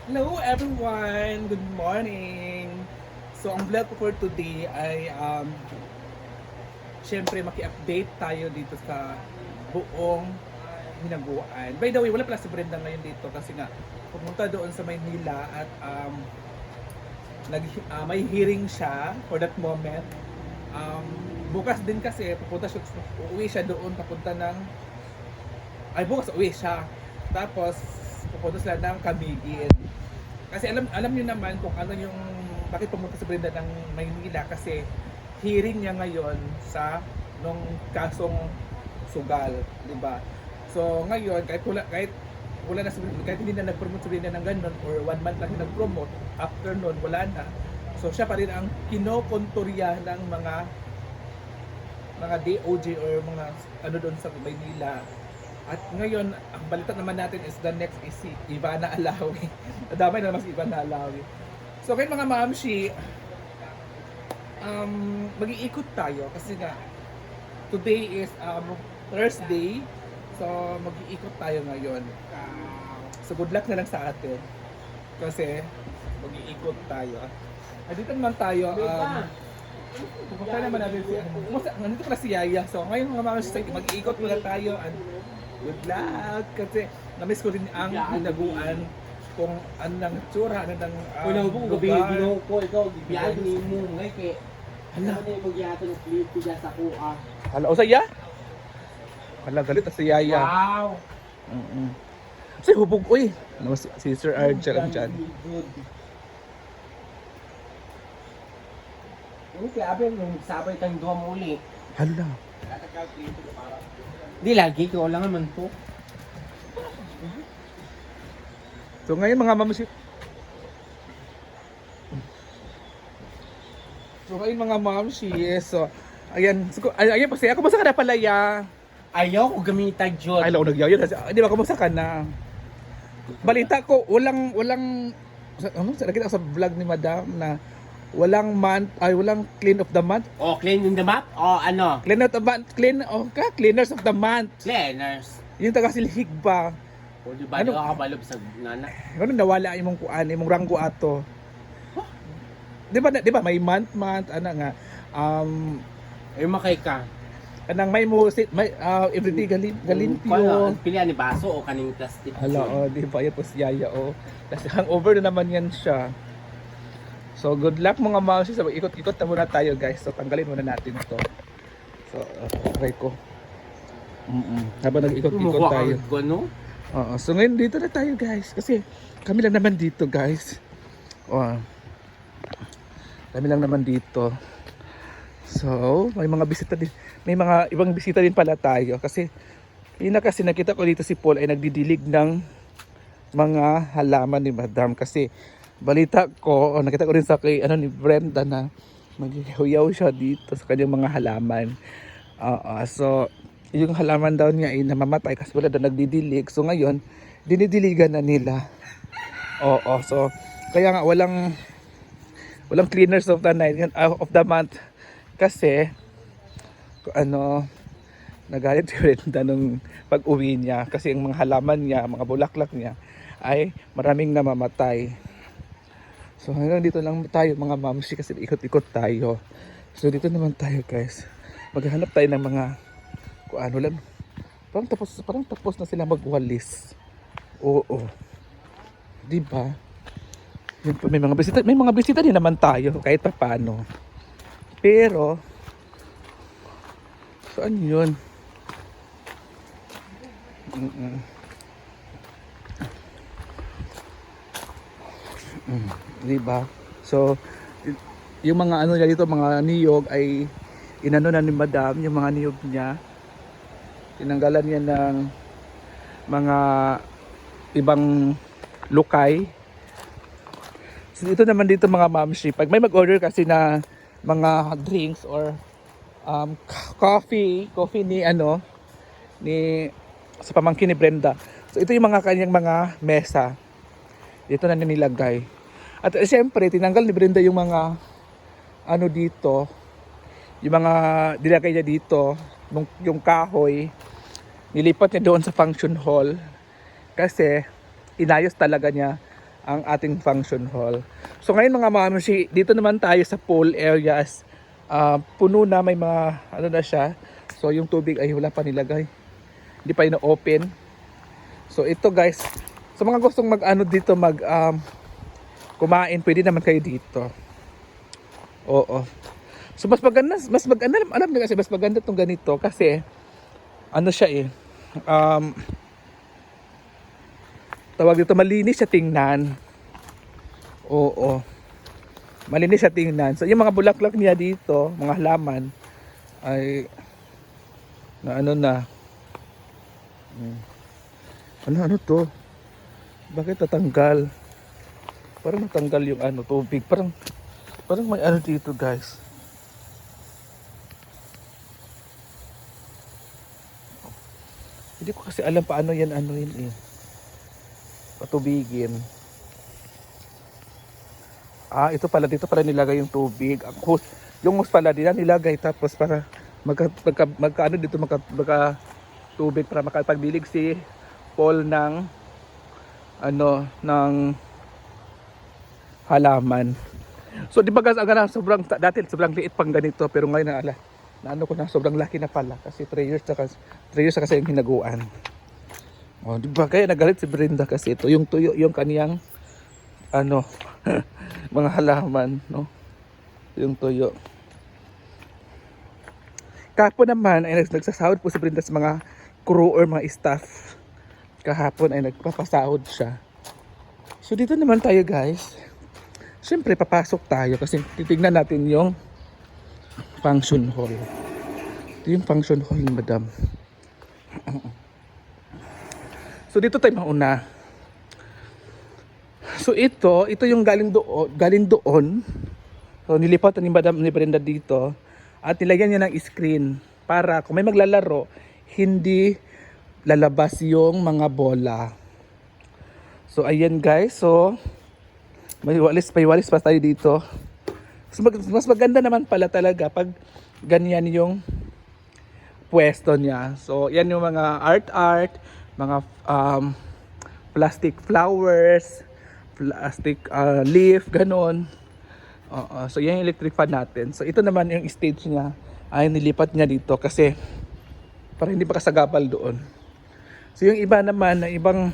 Hello everyone! Good morning! So ang vlog ko for today ay syempre maki-update tayo dito sa buong hinaguan. By the way, wala pala si Brenda ngayon dito kasi nga pumunta doon sa Maynila at may hearing siya for that moment. Um, Bukas din kasi uuwi siya doon papunta ng bukas uwi siya. Tapos pupunta sila ng Camiguin. Kasi alam niyo naman kung ano yung bakit pumunta sa Brenda ng Maynila kasi hearing niya ngayon sa nung kasong sugal, di ba? So ngayon kahit wala na kahit hindi na nag-promote sa Brenda ng ganun or 1 month lang nag-promote, after nun wala na. So siya pa rin ang kinokontorya ng mga DOJ or mga ano doon sa Maynila. At ngayon, ang balita naman natin is the next is si Ivana Alawi. Nadamay na naman si Ivana Alawi. So ngayon mga mamshi, mag-iikot tayo kasi nga today is Thursday. So mag-iikot tayo ngayon. So good luck na lang sa atin. Kasi mag-iikot tayo. Dito naman tayo. Pupunta naman natin si nandito pala si Yaya. So ngayon mga mamshi, mag-iikot muna tayo. Good luck! Kasi namiss ko rin ang hinaguan kung ano nang tsura, ano nang Kung kung gabi lugar. ko ikaw biyahe ni mo ngay kay ano ni magyato ng clip ko sa kuha. Hala, o saya? Hala, galit na si Yaya. Wow. Kasi hubog, uy. Ano, si Sir Argel ang dyan. Ano kaya abin yung sabay tang duha mo uli. Hala. Di lagi ko lang naman to. So ngayon mga mamusi. So ngayon mga mamsi, so ayan, ayan pa siya. Kumusta ka na pala, ya? Ayaw ko gamitan jud. Ay, lang nagyayon. Di ba, kumusta ka na? Balita ko, walang, ano, nakita ko sa vlog ni Madam na walang clean of the month. Oh, clean in the map? Oh, ano? Cleaners of the month. Cleaners. Yung taga Silhig ba? O di ba Ano? ano? Kabalob sa nana. Ano nawala imong kuan, imong ranggo ato. Di ba may month, ana nga Ay makay ka. kanang may everyday galimpyo. Pilihan ni baso o kaning plastic. Hala, di ba yan po si Yaya, Kasi hangover na naman yan siya. So, good luck mga mouse. So, ikot-ikot na muna tayo, guys. So, tanggalin muna natin ito. So, try ko. Habang nag-ikot-ikot tayo. Ano? So, ngayon dito na tayo, guys. Kasi, kami lang naman dito, guys. Kami lang naman dito. So, may mga bisita din. May mga ibang bisita din pala tayo. Kasi, kasi nakita ko dito si Paul ay nagdidilig ng mga halaman ni Madam. Kasi, balita ko, nakita ko rin sa ni Brenda na maghihaw siya dito sa kanyang mga halaman. So, yung halaman daw niya ay namamatay kasi wala daw nagdidilig. So, ngayon, dinidiligan na nila. So, kaya nga walang cleaners of the night, of the month. Kasi, nagalit si Brenda nung pag-uwi niya. Kasi yung mga halaman niya, mga bulaklak niya, ay maraming namamatay. So hanggang dito lang tayo mga mamsi kasi ikot-ikot tayo. So dito naman tayo, guys. Maghahanap tayo ng mga lang. Parang tapos na sila magwalis. Oo. 'Di ba? May mga bisita din naman tayo kahit pa paano. Pero saan 'yun? Diba? So, yung mga niya dito, mga niyog ay inano na ni Madam, yung mga niyog niya. Tinanggalan niya ng mga ibang lukay. So, dito naman dito mga mamshi, pag may mag-order kasi na mga drinks or coffee ni sa pamangkin ni Brenda. So, ito yung mga kanyang mga mesa. Dito na nilagay. At siyempre, tinanggal ni Brenda yung mga dito, yung mga nilagay niya dito, yung kahoy, nilipat niya doon sa function hall kasi inayos talaga niya ang ating function hall. So ngayon mga mamashi, dito naman tayo sa pool areas. Puno na, may mga ano na siya. So yung tubig ay wala pa nilagay. Hindi pa ina-open. So ito guys, sa mga gustong mag-ano dito, kumain, pwede naman kayo dito. Oo. So mas maganda, alam niyo kasi mas maganda tong ganito kasi ano siya tawag dito, malinis siya tingnan. Oo. Malinis siya tingnan. So yung mga bulaklak niya dito, mga halaman ay na ano na. Ano to? Bakit tatanggal? Parang natanggal yung tubig. Parang may ano dito, guys. Hindi ko kasi alam paano yan patubigin. Ito pala, dito pala nilagay yung tubig. Yung hose pala nila nilagay tapos para magka tubig para makapagbilig si Paul ng halaman. So di ba guys, dati sobrang liit pang ganito pero ngayon sobrang laki na pala kasi 3 years na kasi yung hinaguan. Di ba kaya nagalit si Brenda kasi ito yung tuyo yung kaniyang mga halaman, no? Yung tuyo. Kahapon naman ay nagsasahod po si Brenda sa mga crew or mga staff. Kahapon ay nagpapasahod siya. So dito naman tayo guys. Siyempre papasok tayo kasi titignan natin yung function hall. Ito yung function hall ni Madam. So dito tayo mauna. So ito yung galing doon. So nilipat ni Madam ni Brenda dito at nilagyan niya ng screen para kung may maglalaro hindi lalabas yung mga bola. So ayan guys, so may walis pa tayo dito. So, mas maganda naman pala talaga pag ganyan yung pwesto niya. So yan yung mga art, mga plastic flowers, plastic leaf, ganon. So yan yung electric fan natin. So ito naman yung stage niya ay nilipat niya dito kasi para hindi makasagapal doon. So yung iba naman na ibang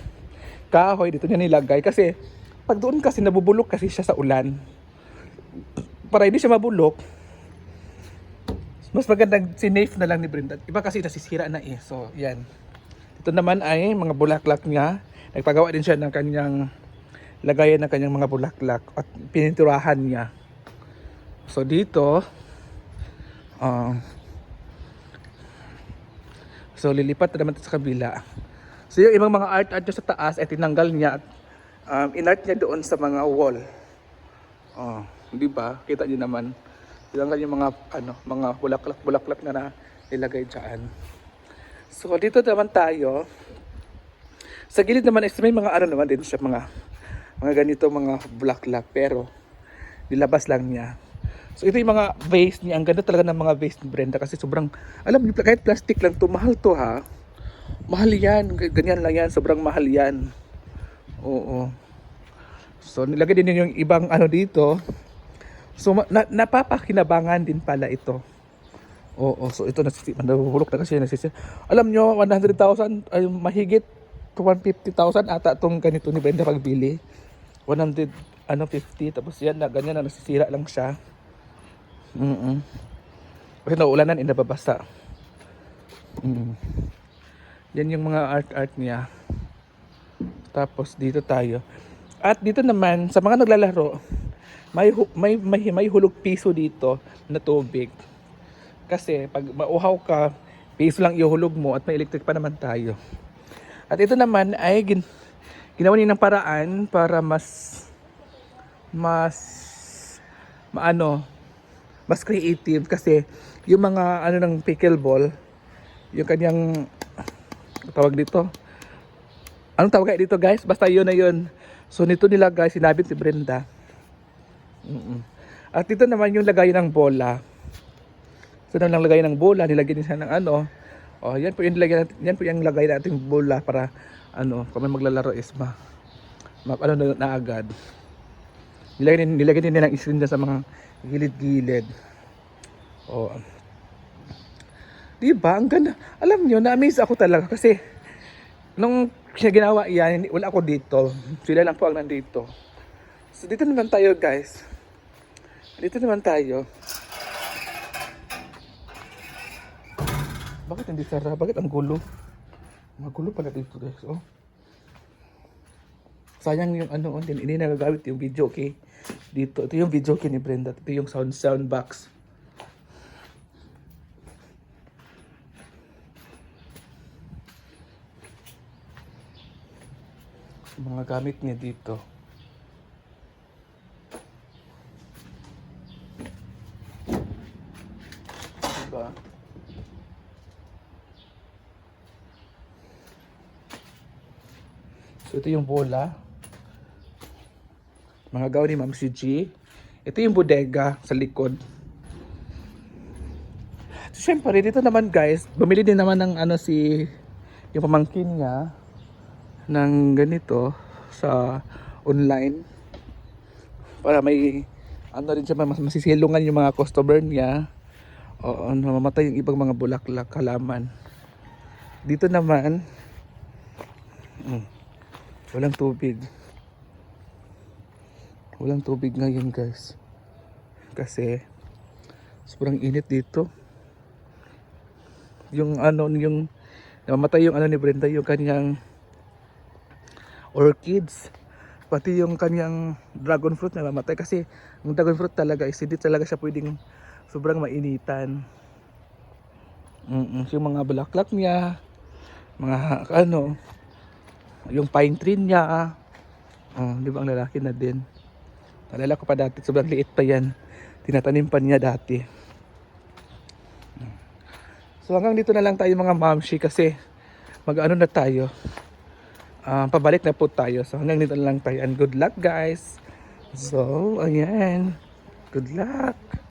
kahoy dito niya nilagay kasi pag doon kasi nabubulok kasi siya sa ulan. Para hindi siya mabulok, mas magandang sinave na lang ni Brenda. Iba kasi nasisira na So yan. Ito naman ay mga bulaklak niya. Nagpagawa din siya ng kanyang lagayan ng kanyang mga bulaklak at pininturahan niya. So dito so lilipat na naman sa kabila. So yung ibang mga art sa taas ay tinanggal niya at inart niya doon sa mga wall. Di ba? Kita niyo naman. Tinanggal yung mga bulaklak na nilagay diyan. So dito naman tayo. Sa gilid naman is may mga naman din siya mga ganito mga bulaklak pero nilabas lang niya. So ito yung mga vase niya. Ang ganda talaga ng mga vase ni Brenda kasi sobrang, alam niyo, kahit plastic lang to, mahal to ha. Mahal yan. Ganyan lang yan. Sobrang mahal yan. Oo. So nilagay din yung ibang dito. So napapakinabangan din pala ito. Oo. So ito nabubulok na kasi nasisira. Alam nyo, 100,000 ay mahigit to 150,000 ata itong ganito ni Brenda pagbili. 150 tapos yan na ganyan na nasisira lang siya. Kasi naulanan nababasa. Yan yung mga art niya. Tapos dito tayo. At dito naman sa mga naglalaro, may hulog piso dito na tubig. Kasi pag mauhaw ka, piso lang ihulog mo at may electric pa naman tayo. At ito naman ay ginawa niya ng paraan para mas creative kasi yung mga ng pickleball, yung kanyang tawag dito. Anong tawag dito guys? Basta yun na yun. So nito nilagay, sinabi si Brenda. At dito naman yung lagay ng bola. So nang lagay ng bola, nilagay din siya ng yan po yung lagay natin bola para kung may maglalaro is ano na agad. Nilagay din nilang screen dyan sa mga gilid-gilid. Oh. Diba? Ang ganda. Alam nyo, na-amaze ako talaga kasi nung siya ginawa yan, wala ako dito. Sila lang po ang nandito. So dito naman tayo guys. Dito naman tayo. Bakit hindi sarap? Bakit ang gulo? Magulo pala dito guys. Oh. Sayang yung ano, hindi nagagamit yung video key dito. Ito yung video key ni Brenda. Ito yung sound box. Mga gamit niya dito. Diba? So ito yung bola. Mga gawa ni Ma'am si G. Ito yung bodega sa likod. So, syempre dito naman guys, bumili din naman ng ano si yung pamangkin niya ng ganito sa online para may ano rin siya, mas masisilungan yung mga customer niya o mamamatay yung ibang mga bulaklak, halaman. Dito naman walang tubig ngayon guys kasi sobrang init dito. Yung ano, yung namamatay yung ano ni Brenda, yung kanyang orchids, pati yung kanyang dragon fruit namamatay kasi yung dragon fruit talaga is hindi talaga siya pwedeng sobrang mainitan. Yung mga bulaklak niya, mga ano, yung pine tree niya, di ba ang lalaki na din. Nalala ko pa dati, sobrang liit pa yan, tinatanim pa niya dati. So hanggang dito na lang tayo mga mamshi kasi mag-ano na tayo. Pabalik na po tayo. So hanggang dito na lang tayo and good luck guys. So ayan, good luck.